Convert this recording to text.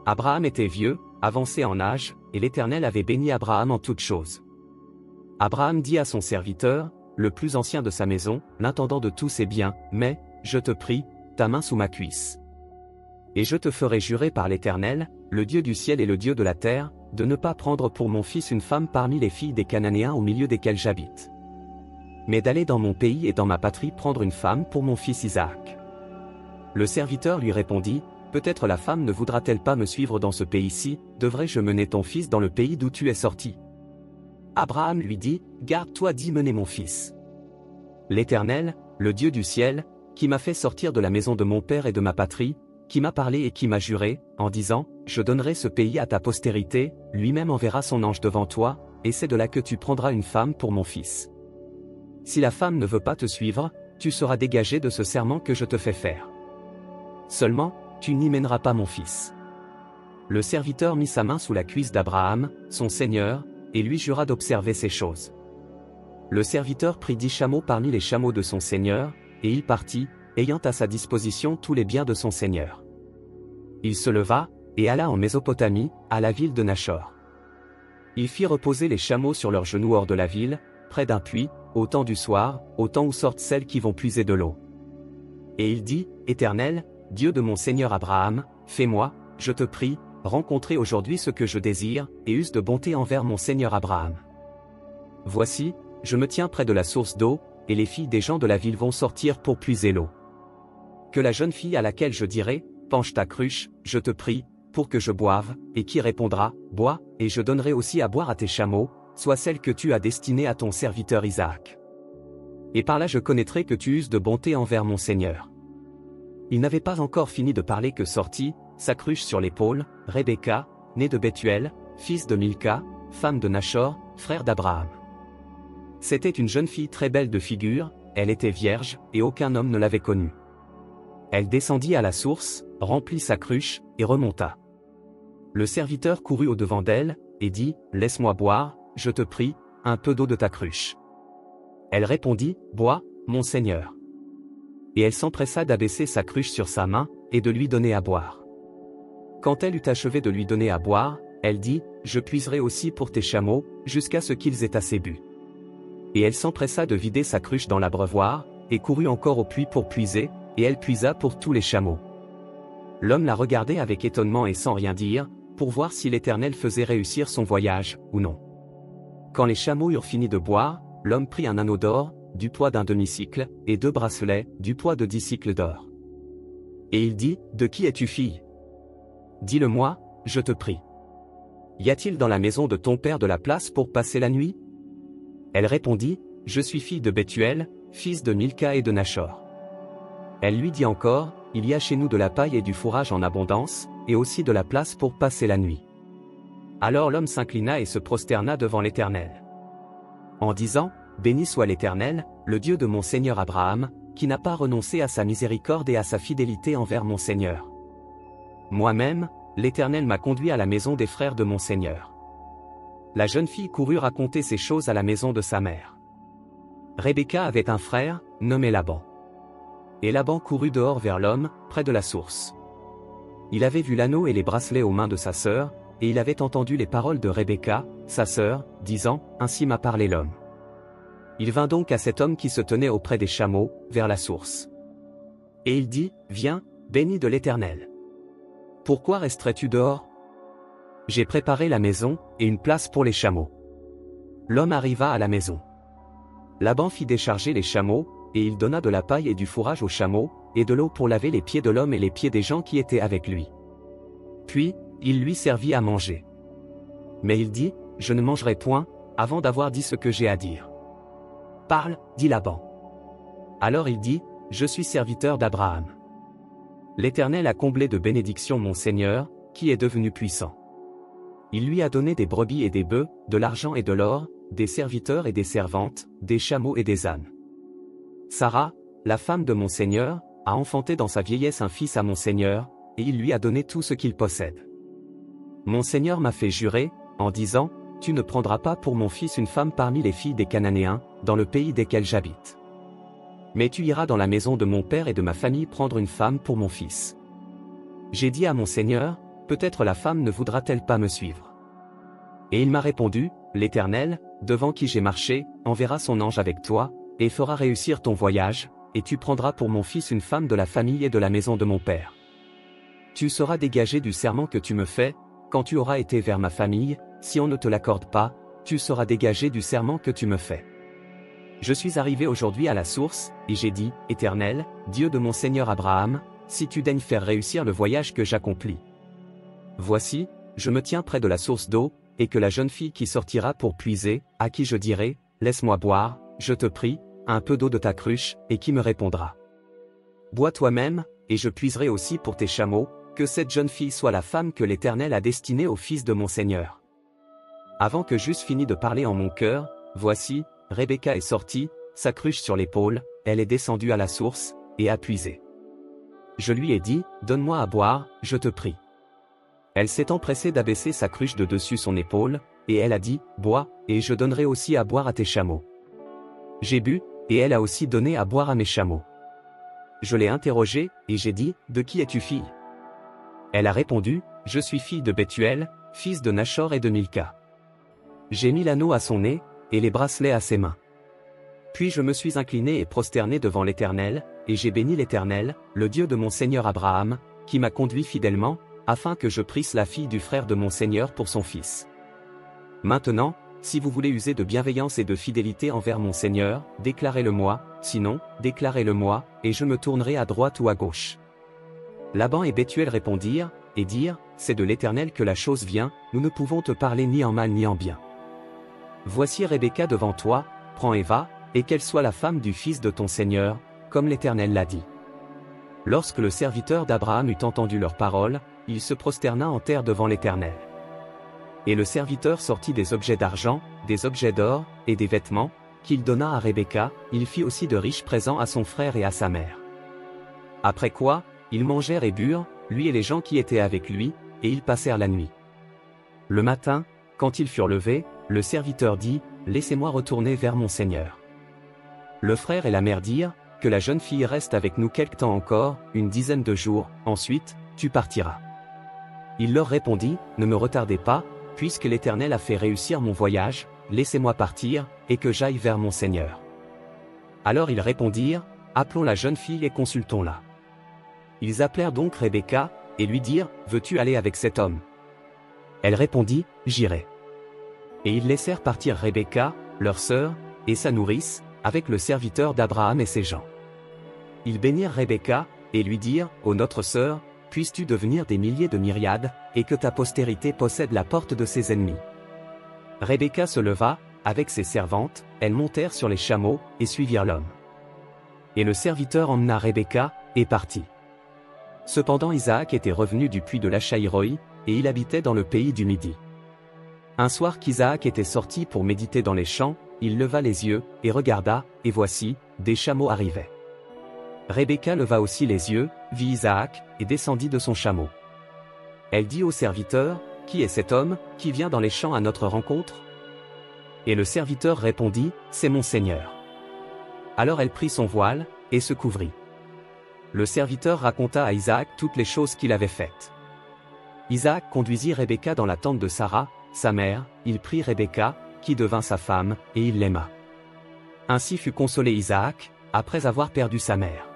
Abraham était vieux, avancé en âge, et l'Éternel avait béni Abraham en toutes choses. Abraham dit à son serviteur, le plus ancien de sa maison, l'intendant de tous ses biens, mais, je te prie, ta main sous ma cuisse. Et je te ferai jurer par l'Éternel, le Dieu du ciel et le Dieu de la terre, de ne pas prendre pour mon fils une femme parmi les filles des Cananéens au milieu desquels j'habite. Mais d'aller dans mon pays et dans ma patrie prendre une femme pour mon fils Isaac. Le serviteur lui répondit, peut-être la femme ne voudra-t-elle pas me suivre dans ce pays-ci, devrais-je mener ton fils dans le pays d'où tu es sorti? Abraham lui dit, garde-toi d'y mener mon fils. L'Éternel, le Dieu du ciel, qui m'a fait sortir de la maison de mon père et de ma patrie, qui m'a parlé et qui m'a juré, en disant, je donnerai ce pays à ta postérité, lui-même enverra son ange devant toi, et c'est de là que tu prendras une femme pour mon fils. Si la femme ne veut pas te suivre, tu seras dégagé de ce serment que je te fais faire. Seulement, tu n'y mèneras pas mon fils. Le serviteur mit sa main sous la cuisse d'Abraham, son seigneur, et lui jura d'observer ces choses. Le serviteur prit 10 chameaux parmi les chameaux de son seigneur, et il partit, ayant à sa disposition tous les biens de son seigneur. Il se leva, et alla en Mésopotamie, à la ville de Nachor. Il fit reposer les chameaux sur leurs genoux hors de la ville, près d'un puits, au temps du soir, au temps où sortent celles qui vont puiser de l'eau. Et il dit, Éternel, Dieu de mon seigneur Abraham, fais-moi, je te prie, rencontrer aujourd'hui ce que je désire, et use de bonté envers mon seigneur Abraham. Voici, je me tiens près de la source d'eau, et les filles des gens de la ville vont sortir pour puiser l'eau. Que la jeune fille à laquelle je dirai, penche ta cruche, je te prie, pour que je boive, et qui répondra, bois, et je donnerai aussi à boire à tes chameaux, soit celle que tu as destinée à ton serviteur Isaac. Et par là je connaîtrai que tu uses de bonté envers mon Seigneur. Il n'avait pas encore fini de parler que sortit, sa cruche sur l'épaule, Rebecca, née de Bethuel, fils de Milca, femme de Nachor, frère d'Abraham. C'était une jeune fille très belle de figure, elle était vierge, et aucun homme ne l'avait connue. Elle descendit à la source, remplit sa cruche, et remonta. Le serviteur courut au-devant d'elle, et dit, laisse-moi boire, je te prie, un peu d'eau de ta cruche. Elle répondit, bois, mon Seigneur. Et elle s'empressa d'abaisser sa cruche sur sa main, et de lui donner à boire. Quand elle eut achevé de lui donner à boire, elle dit, je puiserai aussi pour tes chameaux, jusqu'à ce qu'ils aient assez bu. Et elle s'empressa de vider sa cruche dans l'abreuvoir, et courut encore au puits pour puiser, et elle puisa pour tous les chameaux. L'homme la regardait avec étonnement et sans rien dire, pour voir si l'Éternel faisait réussir son voyage, ou non. Quand les chameaux eurent fini de boire, l'homme prit un anneau d'or, du poids d'un demi-cycle, et 2 bracelets, du poids de 10 cycles d'or. Et il dit, de qui es-tu fille? Dis-le-moi, je te prie. Y a-t-il dans la maison de ton père de la place pour passer la nuit? Elle répondit, je suis fille de Bethuel, fils de Milca et de Nachor. Elle lui dit encore, il y a chez nous de la paille et du fourrage en abondance, et aussi de la place pour passer la nuit. Alors l'homme s'inclina et se prosterna devant l'Éternel. En disant, béni soit l'Éternel, le Dieu de mon Seigneur Abraham, qui n'a pas renoncé à sa miséricorde et à sa fidélité envers mon Seigneur. Moi-même, l'Éternel m'a conduit à la maison des frères de mon Seigneur. La jeune fille courut raconter ces choses à la maison de sa mère. Rebecca avait un frère, nommé Laban. Et Laban courut dehors vers l'homme, près de la source. Il avait vu l'anneau et les bracelets aux mains de sa sœur, et il avait entendu les paroles de Rebecca, sa sœur, disant, ainsi m'a parlé l'homme. Il vint donc à cet homme qui se tenait auprès des chameaux, vers la source. Et il dit, viens, béni de l'Éternel. Pourquoi resterais-tu dehors? J'ai préparé la maison, et une place pour les chameaux. L'homme arriva à la maison. Laban fit décharger les chameaux, et il donna de la paille et du fourrage aux chameaux, et de l'eau pour laver les pieds de l'homme et les pieds des gens qui étaient avec lui. Puis, il lui servit à manger. Mais il dit, je ne mangerai point, avant d'avoir dit ce que j'ai à dire. Parle, dit Laban. Alors il dit, je suis serviteur d'Abraham. L'Éternel a comblé de bénédictions mon Seigneur, qui est devenu puissant. Il lui a donné des brebis et des bœufs, de l'argent et de l'or, des serviteurs et des servantes, des chameaux et des ânes. Sarah, la femme de mon Seigneur, a enfanté dans sa vieillesse un fils à mon Seigneur, et il lui a donné tout ce qu'il possède. Mon Seigneur m'a fait jurer, en disant, tu ne prendras pas pour mon fils une femme parmi les filles des Cananéens, dans le pays desquels j'habite. Mais tu iras dans la maison de mon père et de ma famille prendre une femme pour mon fils. J'ai dit à mon Seigneur, peut-être la femme ne voudra-t-elle pas me suivre. Et il m'a répondu, l'Éternel, devant qui j'ai marché, enverra son ange avec toi, et fera réussir ton voyage, et tu prendras pour mon fils une femme de la famille et de la maison de mon père. Tu seras dégagé du serment que tu me fais, quand tu auras été vers ma famille, si on ne te l'accorde pas, tu seras dégagé du serment que tu me fais. Je suis arrivé aujourd'hui à la source, et j'ai dit, Éternel, Dieu de mon Seigneur Abraham, si tu daignes faire réussir le voyage que j'accomplis. Voici, je me tiens près de la source d'eau, et que la jeune fille qui sortira pour puiser, à qui je dirai, laisse-moi boire, je te prie, un peu d'eau de ta cruche, et qui me répondra. Bois toi-même, et je puiserai aussi pour tes chameaux, que cette jeune fille soit la femme que l'Éternel a destinée au fils de mon Seigneur. Avant que j'eusse fini de parler en mon cœur, voici, Rebecca est sortie, sa cruche sur l'épaule, elle est descendue à la source, et a puisé. Je lui ai dit, donne-moi à boire, je te prie. Elle s'est empressée d'abaisser sa cruche de dessus son épaule, et elle a dit, bois, et je donnerai aussi à boire à tes chameaux. J'ai bu, et elle a aussi donné à boire à mes chameaux. Je l'ai interrogée, et j'ai dit, de qui es-tu fille? Elle a répondu, je suis fille de Bethuel, fils de Nachor et de Milka. J'ai mis l'anneau à son nez, et les bracelets à ses mains. Puis je me suis incliné et prosterné devant l'Éternel, et j'ai béni l'Éternel, le Dieu de mon Seigneur Abraham, qui m'a conduit fidèlement, afin que je prisse la fille du frère de mon Seigneur pour son fils. Maintenant, si vous voulez user de bienveillance et de fidélité envers mon Seigneur, déclarez-le-moi, sinon, déclarez-le-moi, et je me tournerai à droite ou à gauche. Laban et Bethuel répondirent, et dirent, c'est de l'Éternel que la chose vient, nous ne pouvons te parler ni en mal ni en bien. Voici Rebecca devant toi, prends et va, et qu'elle soit la femme du fils de ton Seigneur, comme l'Éternel l'a dit. Lorsque le serviteur d'Abraham eut entendu leurs paroles, il se prosterna en terre devant l'Éternel. Et le serviteur sortit des objets d'argent, des objets d'or, et des vêtements, qu'il donna à Rebecca, il fit aussi de riches présents à son frère et à sa mère. Après quoi, ils mangèrent et burent, lui et les gens qui étaient avec lui, et ils passèrent la nuit. Le matin, quand ils furent levés, le serviteur dit, laissez-moi retourner vers mon Seigneur. Le frère et la mère dirent, que la jeune fille reste avec nous quelque temps encore, une dizaine de jours, ensuite, tu partiras. Il leur répondit, ne me retardez pas, puisque l'Éternel a fait réussir mon voyage, laissez-moi partir, et que j'aille vers mon Seigneur. Alors ils répondirent, appelons la jeune fille et consultons-la. Ils appelèrent donc Rebecca, et lui dirent, veux-tu aller avec cet homme? Elle répondit, j'irai. Et ils laissèrent partir Rebecca, leur sœur, et sa nourrice, avec le serviteur d'Abraham et ses gens. Ils bénirent Rebecca, et lui dirent, ô notre sœur, puisses-tu devenir des milliers de myriades, et que ta postérité possède la porte de ses ennemis. Rebecca se leva, avec ses servantes, elles montèrent sur les chameaux, et suivirent l'homme. Et le serviteur emmena Rebecca, et partit. Cependant Isaac était revenu du puits de Lachaïroi, et il habitait dans le pays du Midi. Un soir qu'Isaac était sorti pour méditer dans les champs, il leva les yeux, et regarda, et voici, des chameaux arrivaient. Rebecca leva aussi les yeux, vit Isaac, et descendit de son chameau. Elle dit au serviteur, qui est cet homme, qui vient dans les champs à notre rencontre? Et le serviteur répondit, c'est mon Seigneur. Alors elle prit son voile, et se couvrit. Le serviteur raconta à Isaac toutes les choses qu'il avait faites. Isaac conduisit Rebecca dans la tente de Sarah, sa mère, il prit Rebecca, qui devint sa femme, et il l'aima. Ainsi fut consolé Isaac, après avoir perdu sa mère.